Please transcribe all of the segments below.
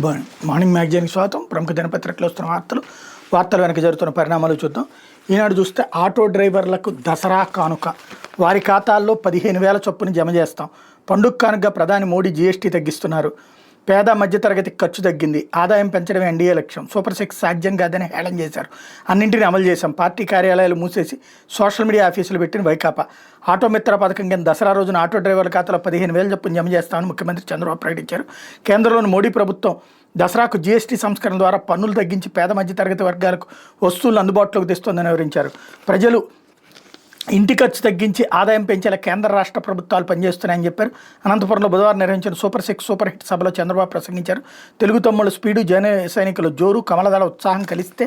Good morning మ్యాగజైన్కి స్వాగతం. ప్రముఖ దినపత్రికలో వస్తున్న వార్తలు వెనక జరుగుతున్న పరిణామాలు చూద్దాం. ఈనాడు చూస్తే ఆటో డ్రైవర్లకు దసరా కానుక, వారి ఖాతాల్లో 15,000 చొప్పున జమ చేస్తాం. పండుగ కానుకగా ప్రధాని మోడీ జీఎస్టీ తగ్గిస్తున్నారు. పేద మధ్యతరగతి ఖర్చు తగ్గింది, ఆదాయం పెంచడమే ఎన్డీఏ లక్ష్యం. సూపర్ సిక్స్ సాధ్యం కాదని హేళన చేశారు. అన్నింటినీ అమలు చేశాం. పార్టీ కార్యాలయాలు మూసేసి సోషల్ మీడియా ఆఫీసులు పెట్టిన వైకాపా. ఆటో మిత్ర పథకం కింద దసరా రోజున ఆటో డ్రైవర్ల ఖాతాలో 15,000 చొప్పున జమ చేస్తామని ముఖ్యమంత్రి చంద్రబాబు ప్రకటించారు. కేంద్రంలోని మోడీ ప్రభుత్వం దసరాకు జీఎస్టీ సంస్కరణ ద్వారా పన్నులు తగ్గించి పేద మధ్యతరగతి వర్గాలకు వస్తువులు అందుబాటులోకి తెస్తోందని వివరించారు. ప్రజలు ఇంటి ఖర్చు తగ్గించి ఆదాయం పెంచేలా కేంద్ర రాష్ట్ర ప్రభుత్వాలు పనిచేస్తున్నాయని చెప్పారు. అనంతపురంలో బుధవారం నిర్వహించిన సూపర్ సిక్స్ సూపర్ హిట్ సభలో చంద్రబాబు ప్రసంగించారు. తెలుగు తమ్ముళ్ళు స్పీడు, జన సైనికులు జోరు, కమలదళ ఉత్సాహం కలిస్తే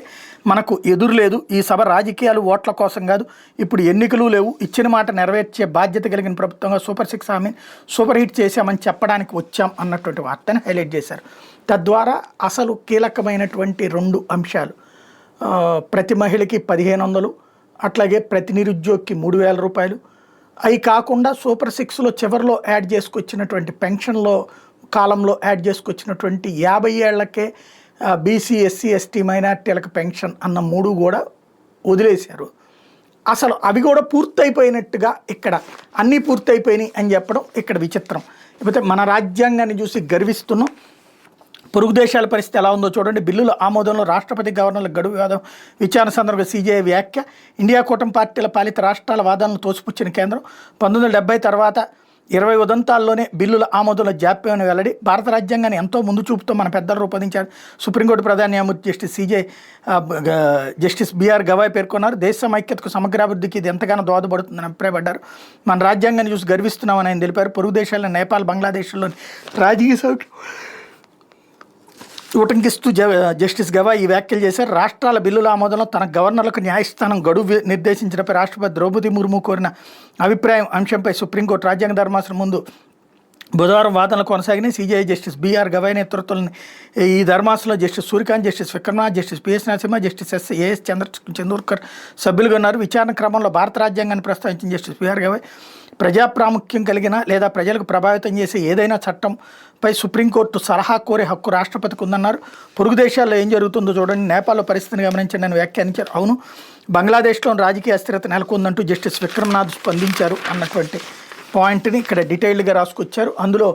మనకు ఎదురు లేదు. ఈ సభ రాజకీయాలు ఓట్ల కోసం కాదు, ఇప్పుడు ఎన్నికలు లేవు, ఇచ్చిన మాట నెరవేర్చే బాధ్యత కలిగిన ప్రభుత్వంగా సూపర్ సిక్స్ హామీని సూపర్ హిట్ చేశామని చెప్పడానికి వచ్చాం అన్నటువంటి వార్తను హైలైట్ చేశారు. తద్వారా అసలు కీలకమైనటువంటి 2 అంశాలు, ప్రతి మహిళకి 1,500, అట్లాగే ప్రతి నిరుద్యోగికి 3,000 రూపాయలు. అవి కాకుండా సూపర్ సిక్స్లో చివరిలో యాడ్ చేసుకొచ్చినటువంటి పెన్షన్లో కాలంలో యాడ్ చేసుకొచ్చినటువంటి 50 ఏళ్లకే బీసీ, ఎస్సీ, ఎస్టీ, మైనార్టీలకు పెన్షన్ అన్న 3 కూడా వదిలేశారు. అసలు అవి కూడా పూర్తయిపోయినట్టుగా ఇక్కడ అన్నీ పూర్తయిపోయినాయి అని చెప్పడం ఇక్కడ విచిత్రం. లేకపోతే మన రాజ్యాంగాన్ని చూసి గర్విస్తున్నాం. పొరుగు దేశాల పరిస్థితి ఎలా ఉందో చూడండి. బిల్లుల ఆమోదంలో రాష్ట్రపతి, గవర్నర్ల గడువు వివాదం విచారణ సందర్భంగా సీజేఐ వ్యాఖ్య. ఇండియా కూటమి పార్టీల పాలిత రాష్ట్రాల వాదనలు తోసిపుచ్చిన కేంద్రం. 1970 తర్వాత 20 ఉదంతాల్లోనే బిల్లుల ఆమోదంలో జాప్యం అని వెల్లడి. భారత రాజ్యాంగాన్ని ఎంతో ముందు చూపుతూ మన పెద్దలు రూపొందించారు. సుప్రీంకోర్టు ప్రధాన న్యాయమూర్తి జస్టిస్ బిఆర్ గవాయ్ పేర్కొన్నారు. దేశ సమైక్యతకు సమగ్రాభివృద్ధికి ఇది ఎంతగానో దోహదపడుతుందని అభిప్రాయపడ్డారు. మన రాజ్యాంగాన్ని చూసి గర్విస్తున్నామని ఆయన తెలిపారు. పొరుగు దేశాలను నేపాల్, బంగ్లాదేశ్లోని రాజకీయ సౌఖ్యం ఉటంకిస్తూ జస్టిస్ గవాయ్ ఈ వ్యాఖ్యలు చేశారు. రాష్ట్రాల బిల్లుల ఆమోదంలో తన గవర్నర్లకు న్యాయస్థానం గడువు నిర్దేశించడంపై రాష్ట్రపతి ద్రౌపది ముర్ము కోరిన అభిప్రాయం అంశంపై సుప్రీంకోర్టు రాజ్యాంగ ధర్మాసనం ముందు బుధవారం వాదనలు కొనసాగినాయి. సీజేఐ జస్టిస్ బిఆర్ గవాయ్ నేతృత్వంలోని ఈ ధర్మాసనంలో justice Suryakant, justice Vikramnath, justice PS Narasimha, justice AS Chandurkar సభ్యులుగా ఉన్నారు. విచారణ క్రమంలో భారత రాజ్యాంగాన్ని ప్రస్తావించిన జస్టిస్ బిఆర్ గవాయ్ ప్రజా ప్రాముఖ్యం కలిగిన లేదా ప్రజలకు ప్రభావితం చేసే ఏదైనా చట్టంపై సుప్రీంకోర్టు సలహా కోరే హక్కు రాష్ట్రపతికి ఉందన్నారు. పొరుగు దేశాల్లో ఏం జరుగుతుందో చూడండి, నేపాల్లో పరిస్థితిని గమనించండి అని వ్యాఖ్యానించారు. అవును, బంగ్లాదేశ్లోని రాజకీయ అస్థిరత నెలకొందంటూ జస్టిస్ విక్రమ్నాథ్ స్పందించారు అన్నటువంటి పాయింట్ని ఇక్కడ డీటెయిల్డ్గా రాసుకొచ్చారు. అందులో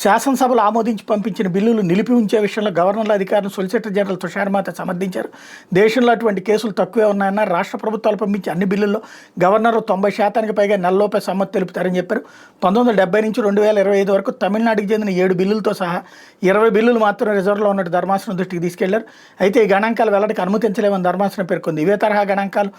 శాసనసభలు ఆమోదించి పంపించిన బిల్లులు నిలిపి ఉంచే విషయంలో గవర్నర్ల అధికారులు సొలిసిటర్ జనరల్ తుషార్ మెహతా సమర్థించారు. దేశంలో అటువంటి కేసులు తక్కువే ఉన్నాయన్నారు. రాష్ట్ర ప్రభుత్వాలు పంపించే అన్ని బిల్లుల్లో గవర్నర్ 90% పైగా నెలలోపే సమ్మతి తెలుపుతారని చెప్పారు. 1970 నుంచి 2025 వరకు తమిళనాడుకి చెందిన 7 బిల్లులతో సహా 20 బిల్లులు మాత్రం రిజర్వ్లో ఉన్నట్టు ధర్మాసనం దృష్టికి తీసుకెళ్లారు. అయితే ఈ గణాంకాలు వెల్లడికి అనుమతించలేమని ధర్మాసనం పేర్కొంది. ఇవే తరహా గణాంకాలు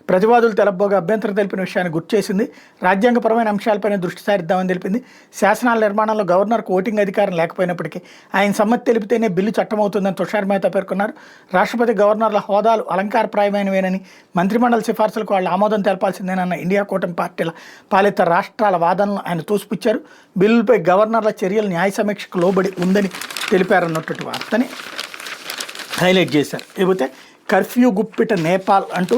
ప్రతివాదులు తెలపబోగా అభ్యంతరం తెలిపిన విషయాన్ని గుర్తు చేసింది. రాజ్యాంగపరమైన అంశాలపైన దృష్టి సారిద్దామని తెలిపింది. శాసనాల నిర్మాణంలో గవర్నర్కు ఓటింగ్ అధికారం లేకపోయినప్పటికీ ఆయన సమ్మతి తెలిపితేనే బిల్లు చట్టమవుతుందని తుషార్ మెహతా పేర్కొన్నారు. రాష్ట్రపతి, గవర్నర్ల హోదాలు అలంకారప్రాయమైనవేనని, మంత్రిమండలి సిఫార్సులకు వాళ్ళు ఆమోదం తెలపాల్సిందేనన్న ఇండియా కూటమి పార్టీల పాలిత రాష్ట్రాల వాదనలు ఆయన తోసిపుచ్చారు. బిల్లుపై గవర్నర్ల చర్యలు న్యాయ సమీక్షకు లోబడి ఉందని తెలిపారన్నటువంటి వార్తని హైలైట్ చేశారు. లేకపోతే కర్ఫ్యూ గుప్పిట నేపాల్ అంటూ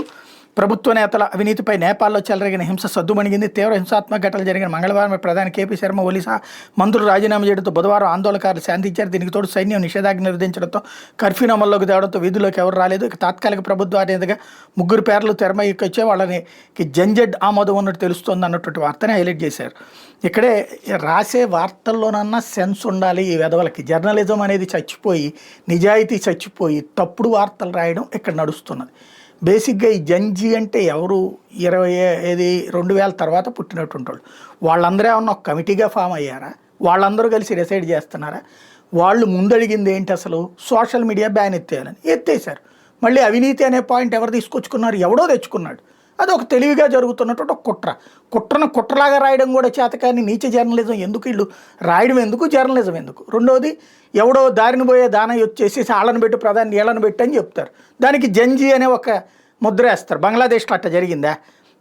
ప్రభుత్వ నేతల అవినీతిపై నేపాల్లో చెలరేగిన హింస సద్దుమణిగింది. తీవ్ర హింసాత్మక ఘటనలు జరిగిన మంగళవారం ప్రధాని కేపీ శర్మ ఒలి సహా మంత్రులు రాజీనామా చేయడంతో బుధవారం ఆందోళనకారులు శాంతించారు. దీనికి తోడు సైన్యం నిషేధాజ్ఞ విధించడంతో కర్ఫ్యూను అమల్లోకి తేవడంతో వీధుల్లోకి ఎవరు రాలేదు. ఇక తాత్కాలిక ప్రభుత్వ అధినేతగా 3 పేర్లు తెరమయ్యకి వచ్చే వాళ్ళని జంజెడ్ ఆమోదం ఉన్నట్టు తెలుస్తోంది అన్నటువంటి వార్తని హైలైట్ చేశారు. ఇక్కడే రాసే వార్తల్లోనన్నా సెన్స్ ఉండాలి. ఈ వెధవలకి జర్నలిజం అనేది చచ్చిపోయి, నిజాయితీ చచ్చిపోయి తప్పుడు వార్తలు రాయడం ఇక్కడ నడుస్తున్నది. బేసిక్గా ఈ జంజీ అంటే ఎవరు 2000 తర్వాత పుట్టినటువంటి వాళ్ళు. వాళ్ళందరూ ఏమన్నా ఒక కమిటీగా ఫామ్ అయ్యారా? వాళ్ళందరూ కలిసి డిసైడ్ చేస్తున్నారా? వాళ్ళు ముందడిగింది ఏంటి? అసలు సోషల్ మీడియా బ్యాన్ ఎత్తేయాలని ఎత్తేసారు. మళ్ళీ అవినీతి అనే పాయింట్ ఎవరు తీసుకొచ్చుకున్నారు? ఎవడో తెచ్చుకున్నాడు. అది ఒక తెలివిగా జరుగుతున్నటువంటి ఒక కుట్రను కుట్రలాగా రాయడం కూడా చేత. కానీ నీచ జర్నలిజం ఎందుకు? వీళ్ళు రాయడం ఎందుకు? జర్నలిజం ఎందుకు? రెండోది, ఎవడో దారిని పోయే దాన వచ్చేసి ఆళ్ళను పెట్టి ప్రధాని నీళ్ళను పెట్టి అని చెప్తారు. దానికి జంజీ అనే ఒక ముద్ర వేస్తారు. బంగ్లాదేశ్లో అట్ట జరిగిందా?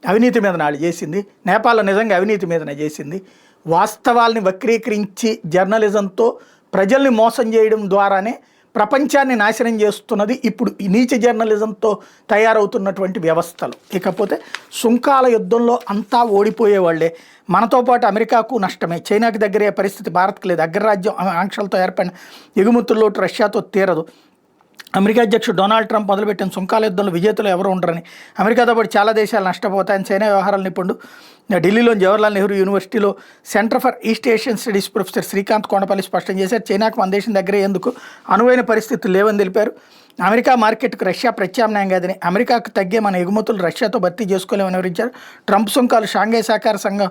అవినీతి మీద నాడు చేసింది. నేపాల్లో నిజంగా అవినీతి మీదనే చేసింది. వాస్తవాల్ని వక్రీకరించి జర్నలిజంతో ప్రజల్ని మోసం చేయడం ద్వారానే ప్రపంచాన్ని నాశనం చేస్తున్నది ఇప్పుడు ఈ నీచ జర్నలిజంతో తయారవుతున్నటువంటి వ్యవస్థలు. ఇకపోతే సుంకాల యుద్ధంలో అంతా ఓడిపోయేవాళ్లే, మనతో పాటు అమెరికాకు నష్టమే, చైనాకి దగ్గరే పరిస్థితి భారత్కి లేదు, అగ్రరాజ్యం ఆంక్షలతో ఏర్పడిన ఎగుమతుల్లో రష్యాతో తీరదు, అమెరికా అధ్యక్షుడు డొనాల్డ్ ట్రంప్ మొదలుపెట్టిన సుంకాల యుద్ధంలో విజేతలు ఎవరు ఉండరని, అమెరికాతో పాటు చాలా దేశాలు నష్టపోతాయని చైనా వ్యవహారాల నిపుణుడు ఢిల్లీలోని జవహర్లాల్ నెహ్రూ యూనివర్సిటీలో centre for east Asian studies professor Srikanth Kondapalli స్పష్టం చేశారు. చైనాకు మన దేశం దగ్గరే ఎందుకు అనువైన పరిస్థితులు లేవని తెలిపారు. అమెరికా మార్కెట్కు రష్యా ప్రత్యామ్నాయం కాదని, అమెరికాకు తగ్గే మన ఎగుమతులు రష్యాతో భర్తీ చేసుకోలేమని వివరించారు. ట్రంప్ సుంకాలు షాంఘై సహకార సంఘం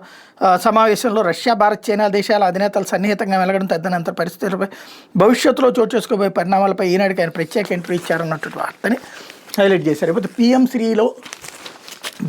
సమావేశంలో రష్యా, భారత్, చైనా దేశాల అధినేతలు సన్నిహితంగా వెలగడం తదితర పరిస్థితులపై భవిష్యత్తులో చోటు చేసుకోబోయే పరిణామాలపై ఈనాటికి ఆయన ప్రత్యేక ఇంటర్వ్యూ ఇచ్చారన్నట్టు వార్తని హైలైట్ చేశారు. ఇప్పుడు పిఎం3లో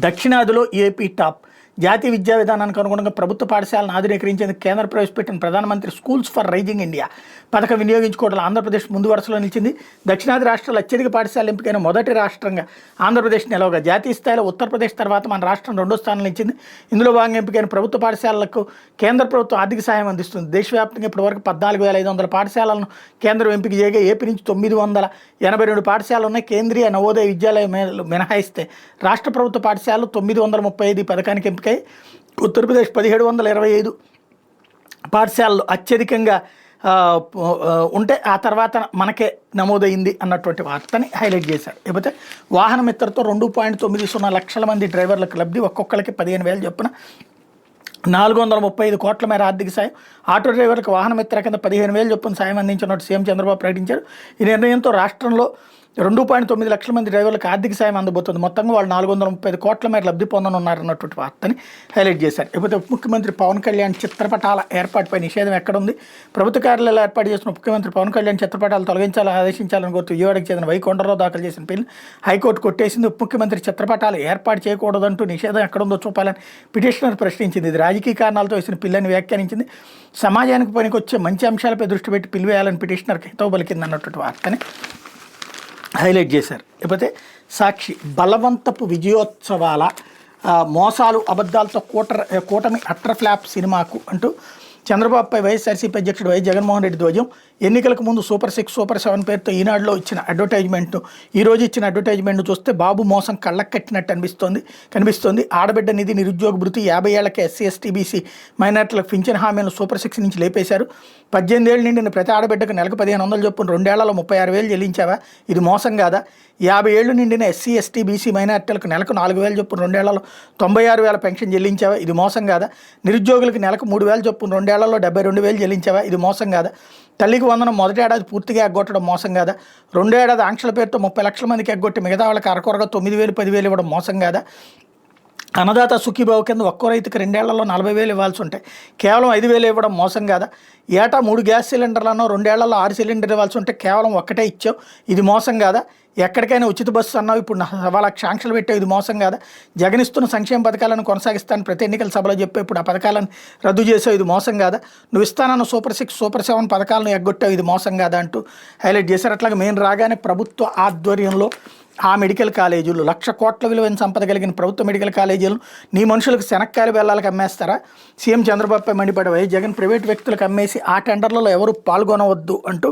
దక్షిణాదిలో ఏపీ టాప్. జాతీయ విద్యా విధానానికి అనుగుణంగా ప్రభుత్వ పాఠశాలను ఆధునీకరించేందుకు కేంద్రం ప్రవేశపెట్టిన ప్రధానమంత్రి స్కూల్స్ ఫర్ రైజింగ్ ఇండియా పథకం వినియోగించుకోవడంలో ఆంధ్రప్రదేశ్ ముందు వరుసలో నిలిచింది. దక్షిణాది రాష్ట్రాలు అత్యధిక పాఠశాలలు ఎంపికైన మొదటి రాష్ట్రంగా ఆంధ్రప్రదేశ్ నిలవగా జాతీయ స్థాయిలో ఉత్తరప్రదేశ్ తర్వాత మన రాష్ట్రం రెండో స్థానం నిలిచింది. ఇందులో భాగంగా ఎంపికైన ప్రభుత్వ పాఠశాలలకు కేంద్ర ప్రభుత్వం ఆర్థిక సాయం అందిస్తుంది. దేశవ్యాప్తంగా ఇప్పటివరకు 14,500 పాఠశాలను కేంద్రం ఎంపిక చేయగా ఏపీ నుంచి 982 పాఠశాలలు ఉన్నాయి. కేంద్రీయ నవోదయ విద్యాలయం మినహాయిస్తే రాష్ట్ర ప్రభుత్వ పాఠశాలలు 935 పథకానికి ఎంపికై ఉత్తరప్రదేశ్ 1725 పాఠశాలలు అత్యధికంగా ఉంటే ఆ తర్వాత మనకే నమోదైంది అన్నటువంటి వార్తని హైలైట్ చేశారు. లేకపోతే వాహన మిత్రతో 2.90 లక్షల మంది డ్రైవర్లకు లబ్ధి, ఒక్కొక్కరికి 15,000 చొప్పున 435 కోట్ల మేర ఆర్థిక సాయం. ఆటో డ్రైవర్లకు వాహన మిత్ర కింద 15,000 చొప్పున సాయం అందించినట్టు సీఎం చంద్రబాబు ప్రకటించారు. ఈ నిర్ణయంతో రాష్ట్రంలో 2.9 లక్షల మంది డ్రైవర్లకు ఆర్థిక సాయం అందబోతుంది. మొత్తంగా వాళ్ళు 435 కోట్ల మేర లబ్ధి పొందనున్నారన్నటువంటి వార్తని హైలైట్ చేశారు. ఇకపోతే ఉప ముఖ్యమంత్రి పవన్ కళ్యాణ్ చిత్రపటాల ఏర్పాటుపై నిషేధం ఎక్కడుంది? ప్రభుత్వ కార్యాలయాలు ఏర్పాటు చేసిన ముఖ్యమంత్రి పవన్ కళ్యాణ్ చిత్రపటాలు తొలగించాలని ఆదేశించాలని కోరుతూ విజయవాడకు చెందిన వైకొండరావు దాఖలు చేసిన బిల్లు హైకోర్టు కొట్టేసింది. ఉప ముఖ్యమంత్రి చిత్రపటాలు ఏర్పాటు చేయకూడదంటూ నిషేధం ఎక్కడుందో చూపాలని పిటిషనర్ ప్రశ్నించింది. ఇది రాజకీయ కారణాలతో వేసిన పిల్లని వ్యాఖ్యానించింది. సమాజానికి పనికొచ్చే మంచి అంశాలపై దృష్టి పెట్టి పిలివేయాలని పిటిషనర్కి హితవు పలికింది అన్నటువంటి వార్తని హైలైట్ చేశారు. లేకపోతే సాక్షి బలవంతపు విజయోత్సవాల మోసాలు అబద్ధాలతో కూటమి అట్ర ఫ్లాప్ సినిమాకు అంటూ చంద్రబాబుపై వైఎస్ఆర్సీపీ అధ్యక్షుడు వైఎస్ జగన్మోహన్ రెడ్డి ధ్వజం. ఎన్నికలకు ముందు సూపర్ 6, సూపర్ 7 పేరుతో ఈనాడులో ఇచ్చిన అడ్వర్టైజ్మెంట్ను ఈరోజు ఇచ్చిన అడ్వర్టైజ్మెంట్ను చూస్తే బాబు మోసం కళ్ళకు కట్టినట్టు కనిపిస్తోంది. ఆడబిడ్డ నిధి, నిరుద్యోగ భృతి, 50 ఏళ్లకే ఎస్సీ, ఎస్టీ, బీసీ మైనార్టీలకు పింఛన్ హామీలను సూపర్ 6 నుంచి లేపేశారు. 18 ఏళ్ళు నిండిన ప్రతి ఆడబిడ్డకు నెలకు 1,500 చొప్పున 2 ఏళ్లలో 36,000 చెల్లించావా? ఇది మోసం కాదా? 50 ఏళ్ళు నిండిన ఎస్సీ, ఎస్టీ, బీసీ మైనార్టీలకు నెలకు 4,000 చొప్పున 2 ఏళ్లలో 96,000 పెన్షన్ చెల్లించావా? ఇది మోసం కాదా? నిరుద్యోగులకు నెలకు 3,000 చొప్పున 2 ఏళ్లలో 72,000 చెల్లించావా? ఇది మోసం కాదా? తల్లికి వందనం మొదటి ఏడాది పూర్తిగా ఎగ్గొట్టడం మోసం కాదా? 2వ ఏడాది ఆంక్షల పేరుతో 30 లక్షల మందికి ఎగ్గొట్టి మిగతా వాళ్ళకి అరకొరగా 9,000, 10,000 ఇవ్వడం మోసం కాదా? అన్నదాత సుఖీబాబు కింద ఒక్కో రైతుకి 2 ఏళ్లలో 40,000 ఇవ్వాల్సి ఉంటాయి, కేవలం 5,000 ఇవ్వడం మోసం కాదా? ఏటా 3 గ్యాస్ సిలిండర్లను 2 ఏళ్లలో 6 సిలిండర్ ఇవ్వాల్సి ఉంటే కేవలం ఒక్కటే ఇచ్చావు, ఇది మోసం కాదా? ఎక్కడికైనా ఉచిత బస్సు అన్నావు, ఇప్పుడు 1,00,000 ఆంక్షలు పెట్టావు, ఇది మోసం కాదా? జగనిస్తున్న సంక్షేమ పథకాలను కొనసాగిస్తాను ప్రతి ఎన్నికల సభలో చెప్పే ఇప్పుడు ఆ పథకాలను రద్దు చేసావు, ఇది మోసం కాదా? నువ్వు ఇస్తానన్న సూపర్ 6, సూపర్ 7 పథకాలను ఎగ్గొట్టావు, ఇది మోసం కాదా అంటూ హైలైట్ చేశారు. అట్లాగే మేము రాగానే ప్రభుత్వ ఆధ్వర్యంలో ఆ మెడికల్ కాలేజీలు 1,00,000 కోట్ల విలువైన సంపద కలిగిన ప్రభుత్వ మెడికల్ కాలేజీలు నీ మనుషులకు శనక్కాయలు బెల్లాలకు అమ్మేస్తారా? సీఎం చంద్రబాబుపై మండిపడి వైఎస్ జగన్ ప్రైవేట్ వ్యక్తులకు అమ్మేసి ఆ టెండర్లలో ఎవరు పాల్గొనవద్దు అంటూ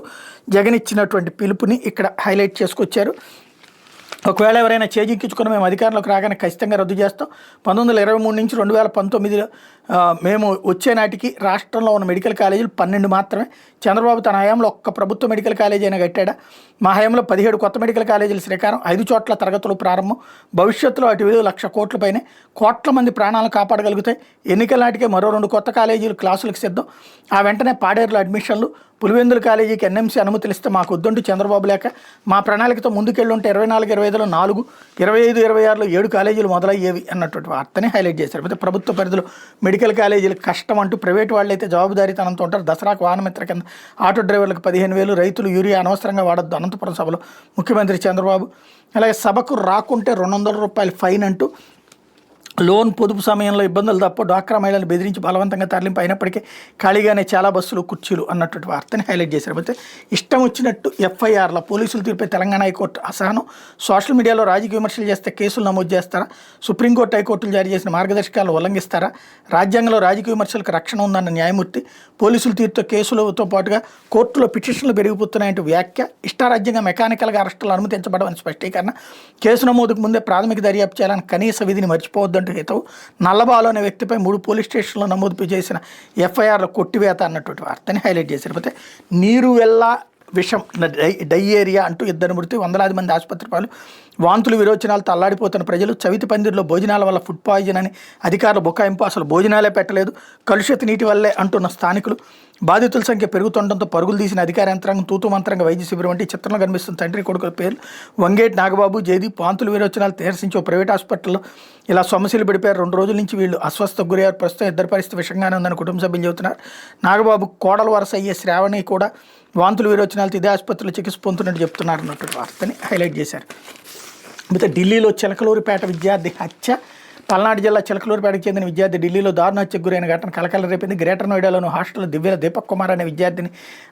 జగన్ ఇచ్చినటువంటి పిలుపుని ఇక్కడ హైలైట్ చేసుకొచ్చారు. ఒకవేళ ఎవరైనా చేజిక్కించుకుని మేము అధికారంలోకి రాగానే ఖచ్చితంగా రద్దు చేస్తాం. 1923 నుంచి 2019 మేము వచ్చే నాటికి రాష్ట్రంలో ఉన్న మెడికల్ కాలేజీలు 12 మాత్రమే. చంద్రబాబు తన హయాంలో ఒక్క ప్రభుత్వ మెడికల్ కాలేజీ అయినా కట్టాడా? మా హయాంలో 17 కొత్త మెడికల్ కాలేజీలు శ్రీకారం, 5 చోట్ల తరగతులు ప్రారంభం. భవిష్యత్తులో అటు విలువ 1,00,000 కోట్ల పైనే, కోట్ల మంది ప్రాణాలను కాపాడగలుగుతాయి. ఎన్నికల నాటికే మరో 2 కొత్త కాలేజీలు క్లాసులకు సిద్ధం. ఆ వెంటనే పాడేరులో అడ్మిషన్లు. పులివెందుల కాలేజీకి ఎన్ఎంసీ అనుమతులు ఇస్తే మాకు వద్దంటూ చంద్రబాబు లేక మా ప్రణాళికతో ముందుకెళ్ళుంటే 24-25లో 4, 25-26లో 7 కాలేజీలు మొదలయ్యేవి అన్నటువంటి వార్తని హైలైట్ చేశారు. అయితే ప్రభుత్వ పరిధిలో మెడికల్ కాలేజీలు కష్టం అంటూ ప్రైవేట్ వాళ్ళు అయితే జవాబుదారీతనంతో ఉంటారు. దసరాకు వాహనమిత్ర కింద ఆటో డ్రైవర్లకు 15,000, రైతులు యూరియా అనవసరంగా వాడొద్దు అనంతపురం సభలో ముఖ్యమంత్రి చంద్రబాబు. అలాగే సభకు రాకుంటే 200 రూపాయలు ఫైన్ అంటూ లోన్ పొదుపు సమయంలో ఇబ్బందులు తప్ప డ్వాక్రా మహిళలను బెదిరించి బలవంతంగా తరలింపు అయినప్పటికీ ఖాళీగానే చాలా బస్సులు కుర్చీలు అన్నటువంటి వార్తని హైలైట్ చేశారు. అయితే ఇష్టం వచ్చినట్టు ఎఫ్ఐఆర్ల పోలీసులు తీర్పై తెలంగాణ హైకోర్టు అసహనం, సోషల్ మీడియాలో రాజకీయ విమర్శలు చేస్తే కేసులు నమోదు చేస్తారా, సుప్రీంకోర్టు హైకోర్టులు జారీ చేసిన మార్గదర్శకాలను ఉల్లంఘిస్తారా, రాజ్యాంగంలో రాజకీయ విమర్శలకు రక్షణ ఉందన్న న్యాయమూర్తి, పోలీసులు తీర్పుతో కేసులతో పాటుగా కోర్టులో పిటిషన్లు పెరిగిపోతున్నాయంటూ వ్యాఖ్య, ఇష్టారాజ్యంగా మెకానికల్గా అరెస్టులు అనుమతించబడమని స్పష్టీకరణ, కేసు నమోదుకు ముందే ప్రాథమిక దర్యాప్తు చేయాలని కనీస విధిని మర్చిపోవద్దంటూ హితవు, నల్లబాలు అనే వ్యక్తిపై 3 పోలీస్ స్టేషన్లో నమోదు చేసిన ఎఫ్ఐఆర్లో కొట్టివేత అన్నటువంటి వార్తని హైలైట్ చేశారు. అయితే నీరు వెళ్ళ విషం డయేరియా అంటూ 2 మృతి, వందలాది మంది ఆసుపత్రి పాలు, వాంతులు విరోచనాలతో అల్లాడిపోతున్న ప్రజలు, చవితి పందిరిలో భోజనాల వల్ల ఫుడ్ పాయిజన్ అని అధికారులు బుకాయింపు, అసలు భోజనాలే పెట్టలేదు, కలుషిత నీటి వల్లే అంటున్న స్థానికులు, బాధితుల సంఖ్య పెరుగుతుండటంతో పరుగులు తీసిన అధికార యంత్రాంగం, తూతు మంత్రంగా వైద్య శిబిరం వంటి చిత్రంలో కనిపిస్తున్న తండ్రి కొడుకుల పేర్లు వంగేటి నాగబాబు, జయదీప్, వాంతులు విరోచనాలు నిరసించి ప్రైవేట్ హాస్పిటల్లో ఇలా సమస్యలు పడిపోయారు. 2 రోజుల నుంచి వీళ్ళు అస్వస్థకు గురయ్యారు. ప్రస్తుతం 2 పరిస్థితి విషంగానే ఉందని కుటుంబ సభ్యులు చెబుతున్నారు. నాగబాబు కోడల వరుస అయ్యే శ్రావణి కూడా వాంతులు విరోచనాలతో ఇదే ఆసుపత్రిలో చికిత్స పొందుతున్నట్టు చెప్తున్నారు అన్నటువంటి వార్తని హైలైట్ చేశారు. అయితే ఢిల్లీలో చిలకలూరిపేట విద్యార్థి హత్య, పల్నాడు జిల్లా చిలకలూరిపేటకు చెందిన విద్యార్థి ఢిల్లీలో దారుణ హత్యకు గురైన ఘటన కలకలం రేపింది. గ్రేటర్ నోయిడాలోని హాస్టల్లో దివ్యల దీపక్ కుమార్ అనే విద్యార్థిని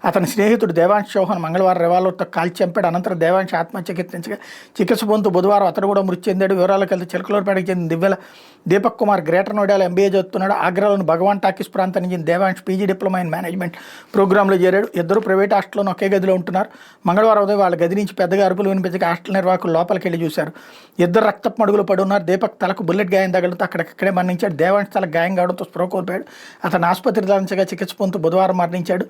అతని స్నేహితుడు దేవాంశ్ చౌహాన్ మంగళవారం రివాల్వర్తో కాల్చి చంపాడు. అనంతరం దేవాంశ్ ఆత్మహత్య యత్నించగా చికిత్స పొందుతూ బుధవారం అతడు కూడా మృతి చెందాడు. వివరాలకు వెళ్తే చిలకలూరిపేటకు చెందిన దివ్యల దీపక్ కుమార్ గ్రేటర్ నోయిడాలో ఎంబీఏ చదువుతున్నాడు. ఆగ్రాలోని భగవాన్ టాకీస్ ప్రాంతం నుంచి Devansh PG diploma in management ప్రోగ్రాంలో చేరాడు. 2 ప్రైవేట్ హాస్టల్లోని ఒకే గదిలో ఉంటున్నారు. మంగళవారం ఉదయం వాళ్ళ గది నుంచి పెద్దగా అరుపులు వినిపించగా హాస్టల్ నిర్వాహకులు లోపలికి వెళ్ళి చూశారు. 2 రక్తపు మడుగులు పడి ఉన్నారు. దీపక్ తలకు బుల్లెట్ గాయం తగలుతూ అక్కడికక్కడే మరణించాడు. దేవాంశ్ తలకు గాయం కావడంతో స్పృహ కోల్పోయాడు. అతను ఆసుపత్రి దాల్చగా చికిత్స పొందుతూ బుధవారం మరణించాడు.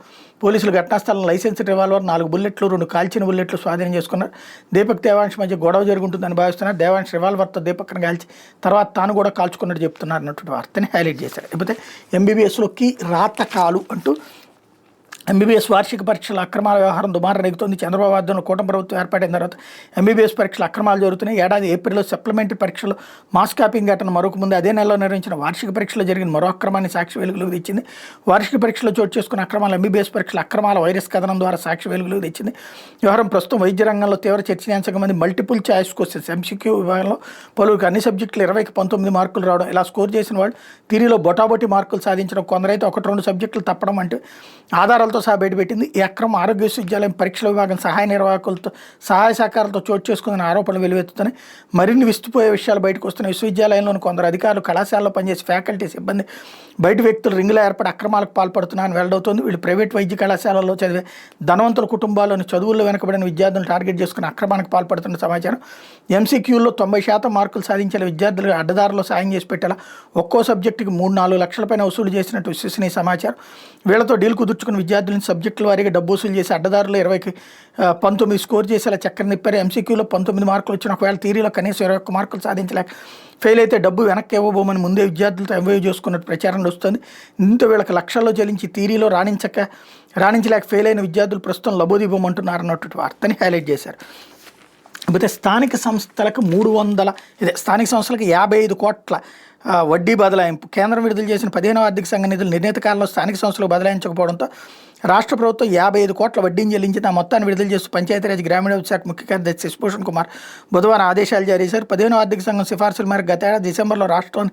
పోలీసులు ఘటనాస్థలం లైసెన్స్ రివాల్వర్, 4 బుల్లెట్లు, 2 కాల్చిన బుల్లెట్లు స్వాధీనం చేసుకున్నారు. దీపక్ దేవాంశ్ మధ్య గొడవ జరుగుతుందని భావిస్తున్నారు. దేవాంశ్ రివాల్వర్తో దీపక్ను కాల్చి తర్వాత తాను కూడా కాల్చుకున్నట్టు చెప్తున్నారు అన్నటువంటి వార్తని హైలైట్ చేశారు. లేకపోతే ఎంబీబీఎస్లోకి రాతకాలు అంటూ ఎంబీబీఎస్ వార్షిక పరీక్షల అక్రమాల వ్యవహారం దుమారం రేగుతోంది. చంద్రబాబు ఆధ్వర్యంలో కూటమి ప్రభుత్వం ఏర్పడిన తర్వాత ఎంబీబీఎస్ పరీక్షల అక్రమాలు జరుగుతున్నాయి. ఏడాది ఏప్రిల్లో సప్లిమెంటరీ పరీక్షలు మాస్ కాపింగ్ ఘటన మరొక ముందు అదే నెలలో నిర్వహించిన వార్షిక పరీక్షలో జరిగిన మరో అక్రమాన్ని సాక్షి వెలుగులోకి తెచ్చింది. వార్షిక పరీక్షలో చోటు చేసుకున్న అక్రమాలు ఎంబీబీఎస్ పరీక్షల అక్రమాల వైరస్ కథనం ద్వారా సాక్షి వెలుగులోకి తెచ్చింది. వ్యవహారం ప్రస్తుతం వైద్య రంగంలో తీవ్ర చర్చనీయాంశంగా మంది. మల్టిపుల్ ఛాయిస్ క్వశ్చన్స్ ఎంసీక్యూ విభాగంలో పలువురికి అన్ని సబ్జెక్టులు 20కి 19 మార్కులు రావడం, ఇలా స్కోర్ చేసిన వాళ్ళు థియరీలో బొటాబొటి మార్కులు సాధించడం, కొందరైతే 1-2 సబ్జెక్టులు తప్పడం అంటే ఆధారాలతో సహా బయటపెట్టింది. ఈ అక్రమం ఆరోగ్య విశ్వవిద్యాలయం పరీక్షల విభాగం సహాయ నిర్వాహకులతో సహాయ సహకారాలతో చోటు చేసుకున్న ఆరోపణలు వెలువెత్తుతున్నాయి. మరిన్ని విస్తుపోయే విషయాలు బయటకు వస్తున్నాయి. విశ్వవిద్యాలయంలోని కొందరు అధికారులు, కళాశాలలో పనిచేసే ఫ్యాకల్టీ సిబ్బంది బయట వ్యక్తులు రింగులో ఏర్పడి అక్రమాలకు పాల్పడుతున్నారని వెల్లడవుతోంది. వీళ్ళు ప్రైవేట్ వైద్య కళాశాలలో చదివే ధనవంతుల కుటుంబాల్లోని చదువుల్లో వెనుకబడిన విద్యార్థులను టార్గెట్ చేసుకుని అక్రమానికి పాల్పడుతున్న సమాచారం. ఎంసీక్యూల్లో 90% మార్కులు సాధించే విద్యార్థులు అడ్డదారులో సాయం చేసి పెట్టేలా ఒక్కో సబ్జెక్టుకి 3-4 లక్షల పైన వసూలు చేసినట్టు విశ్వసనీయ సమాచారం. వీళ్ళతో డీల్ కుదుర్చుకున్న విద్యార్థులను సబ్జెక్టుల వారీగా డబ్బు వసూలు చేసి అడ్డదారులు 20కి 19 స్కోర్ చేసేలా చక్కెర నిప్పారు. ఎంసీక్యూలో 19 మార్కులు వచ్చిన ఒకవేళ థియరీలో కనీసం 21 మార్కులు సాధించలేక ఫెయిల్ అయితే డబ్బు వెనక్కి ఇవ్వబోమని ముందే విద్యార్థులతో ఎంవై చేసుకున్నట్టు ప్రచారం వస్తుంది. దీంతో వీళ్ళకి లక్షల్లో చెల్లించి థియరీలో రాణించలేక ఫెయిల్ అయిన విద్యార్థులు ప్రస్తుతం లబోదిబోమంటున్నారు అన్నట్టు వార్తని హైలైట్ చేశారు. అయితే స్థానిక సంస్థలకు 55 కోట్ల వడ్డీ బదలాయింపు. కేంద్రం విడుదల చేసిన 15వ ఆర్థిక సంఘ నిధులు నిర్ణీత కాలంలో స్థానిక సంస్థలకు బదలాయించకపోవడంతో రాష్ట్ర ప్రభుత్వం 55 కోట్ల వడ్డీని చెల్లించింది. ఆ మొత్తాన్ని విడుదల చేస్తూ పంచాయతీరాజ్ గ్రామీణాభివృద్ధి శాఖ ముఖ్య కార్యదర్శి శశిభూషణ్ కుమార్ బుధవారం ఆదేశాలు జారీ చేశారు. 15వ ఆర్థిక సంఘం సిఫార్సుల మేరకు గత ఏడాది డిసెంబర్లో రాష్ట్రంలోని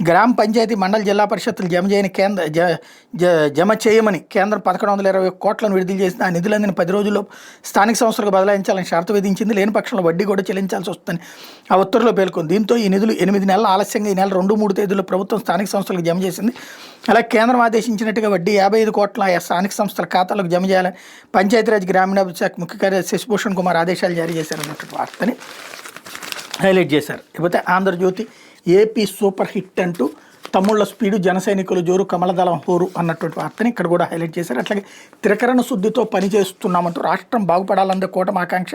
గ్రామ పంచాయతీ, మండల, జిల్లా పరిషత్తులు జమ చేయమని కేంద్రం 1120 కోట్లను విడుదల చేసింది. ఆ నిధులందిన 10 రోజుల్లో స్థానిక సంస్థలకు బదలాయించాలని షరతు విధించింది. లేని పక్షంలో వడ్డీ కూడా చెల్లించాల్సి వస్తుందని ఆ ఉత్తర్వులో పేర్కొంది. దీంతో ఈ నిధులు 8 నెలల ఆలస్యంగా ఈ నెల 2-3 తేదీల్లో ప్రభుత్వం స్థానిక సంస్థలకు జమ చేసింది. అలాగే కేంద్రం ఆదేశించినట్టుగా వడ్డీ 55 కోట్ల ఆయా స్థానిక సంస్థల ఖాతాలకు జమ చేయాలని పంచాయతీరాజ్ గ్రామీణాభివృద్ధి శాఖ ముఖ్య కార్యదర్శి శశిభూషణ్ కుమార్ ఆదేశాలు జారీ చేశారన్నటువంటి వార్తని హైలైట్ చేశారు. ఇకపోతే ఆంధ్రజ్యోతి ఏపీ సూపర్ హిట్ అంటూ తమ్ముళ్ల స్పీడు, జన సైనికుల జోరు, కమలదళం హోరు అన్నటువంటి వార్తని ఇక్కడ కూడా హైలైట్ చేశారు. అట్లాగే త్రికరణ శుద్ధితో పనిచేస్తున్నామంటూ రాష్ట్రం బాగుపడాలన్న కూటమి ఆకాంక్ష,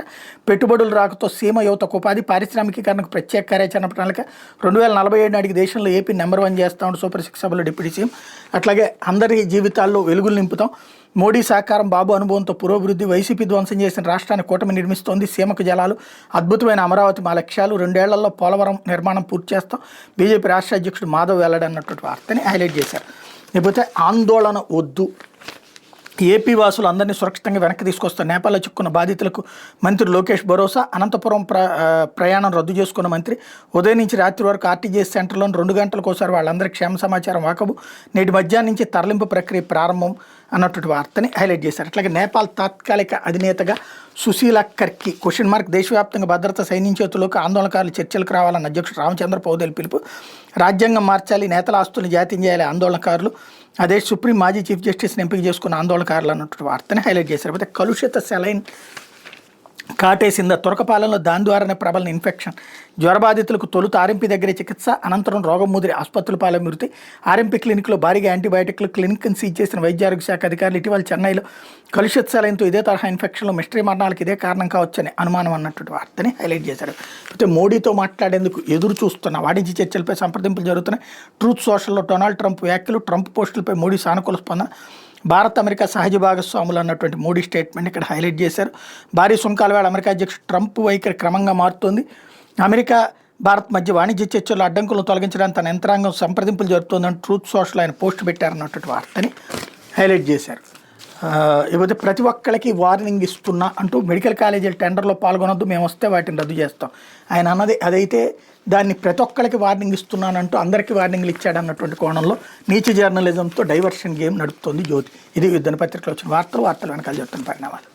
పెట్టుబడులు రాకతో సీమ యువతకు ఉపాధి, పారిశ్రామికీకరణకు ప్రత్యేక కార్యాచరణ ప్రణాళిక, 2047 నాటికి దేశంలో ఏపీ నెంబర్ 1 చేస్తామని సూపర్ 6 సభలో డిప్యూటీ సీఎం. అట్లాగే అందరి జీవితాల్లో వెలుగులు నింపుతాం, మోడీ సహకారం, బాబు అనుభవంతో పురోభివృద్ధి, వైసీపీ ధ్వంసం చేసిన రాష్ట్రాన్ని కూటమి నిర్మిస్తోంది, సీమకు జలాలు, అద్భుతమైన అమరావతి మా లక్ష్యాలు, 2 ఏళ్లలో పోలవరం నిర్మాణం పూర్తి చేస్తాం, బీజేపీ రాష్ట్ర అధ్యక్షుడు మాధవ్ వెల్లడి అన్నటువంటి వార్తని హైలైట్ చేశారు. లేకపోతే ఆందోళన వద్దు, ఏపీ వాసులు అందరినీ సురక్షితంగా వెనక్కి తీసుకొస్తారు. నేపాల్లో చిక్కున్న బాధితులకు మంత్రి లోకేష్ భరోసా. అనంతపురం ప్రయాణం రద్దు చేసుకున్న మంత్రి ఉదయం నుంచి రాత్రి వరకు ఆర్టీజీఎస్ సెంటర్లోని 2 గంటలకోసారి వాళ్ళందరికీ క్షేమ సమాచారం వాకబు. నేటి మధ్యాహ్నం నుంచి తరలింపు ప్రక్రియ ప్రారంభం అన్నటువంటి వార్తని హైలైట్ చేశారు. అట్లాగే నేపాల్ తాత్కాలిక అధినేతగా సుశీల కర్కి క్వశ్చన్ దేశవ్యాప్తంగా భద్రత సైన్యం చేతుల్లోకి ఆందోళనకారులు చర్చలకు రావాలన్న అధ్యక్షుడు రామచంద్ర పౌదేల్ పిలుపు. రాజ్యాంగం మార్చాలి, నేతల ఆస్తులను జాతీయం చేయాలి ఆందోళనకారులు. అదే సుప్రీం మాజీ చీఫ్ జస్టిస్ని ఎంపిక చేసుకున్న ఆందోళనకారులు అన్నటువంటి వార్తని హైలైట్ చేశారు. అయితే కలుషిత సెలైన్ కాటేసిందా, తురకపాలెంలో దాని ద్వారానే ప్రబలిన ఇన్ఫెక్షన్. జ్వరబాధితులకు తొలుత ఆర్ఎంపీ దగ్గరే చికిత్స, అనంతరం రోగం ముదిరి ఆసుపత్రుల పాలే మృతి. ఆర్ఎంపీ క్లినిక్లో భారీగా యాంటీబయాటిక్లు, క్లినిక్ని సీజ్ చేసిన వైద్య ఆరోగ్య శాఖ అధికారులు. ఇటీవల చెన్నైలో కలుషిత సెలైన్తో ఇదే తరహా ఇన్ఫెక్షన్లో మిస్టరీ మరణాలకు ఇదే కారణం కావచ్చని అనుమానం అన్నటువంటి వార్తని హైలైట్ చేశారు. అయితే మోడీతో మాట్లాడేందుకు ఎదురు చూస్తున్న వాణిజ్య చర్చలపై సంప్రదింపులు జరుగుతున్నాయి. ట్రూత్ సోషల్లో డొనాల్డ్ ట్రంప్ వ్యాఖ్యలు, ట్రంప్ పోస్టులపై మోడీ సానుకూల స్పందన. భారత్ అమెరికా సహజ భాగస్వాములు అన్నటువంటి మోడీ స్టేట్మెంట్ ఇక్కడ హైలైట్ చేశారు. భారీ సుంకాల వేళ అమెరికా అధ్యక్షుడు ట్రంప్ వైఖరి క్రమంగా మారుతోంది. అమెరికా భారత్ మధ్య వాణిజ్య చర్చల్లో అడ్డంకులను తొలగించడానికి తన యంత్రాంగం సంప్రదింపులు జరుపుతోందని ట్రూత్ సోషల్ ఆయన పోస్ట్ పెట్టారన్నటువంటి వార్తని హైలైట్ చేశారు. ఇకపోతే ప్రతి ఒక్కరికి వార్నింగ్ ఇస్తున్నా అంటూ మెడికల్ కాలేజీల టెండర్లో పాల్గొనొద్దు, మేము వస్తే వాటిని రద్దు చేస్తాం ఆయన అన్నది. అదైతే దాన్ని ప్రతి ఒక్కరికి వార్నింగ్ ఇస్తున్నానంటూ అందరికీ వార్నింగ్లు ఇచ్చాడన్నటువంటి కోణంలో నీచ జర్నలిజంతో డైవర్షన్ గేమ్ నడుపుతోంది జ్యోతి. ఇది దినపత్రికలో వచ్చిన వార్తలు వెనకాల చెప్తున్న పరిణామాలు.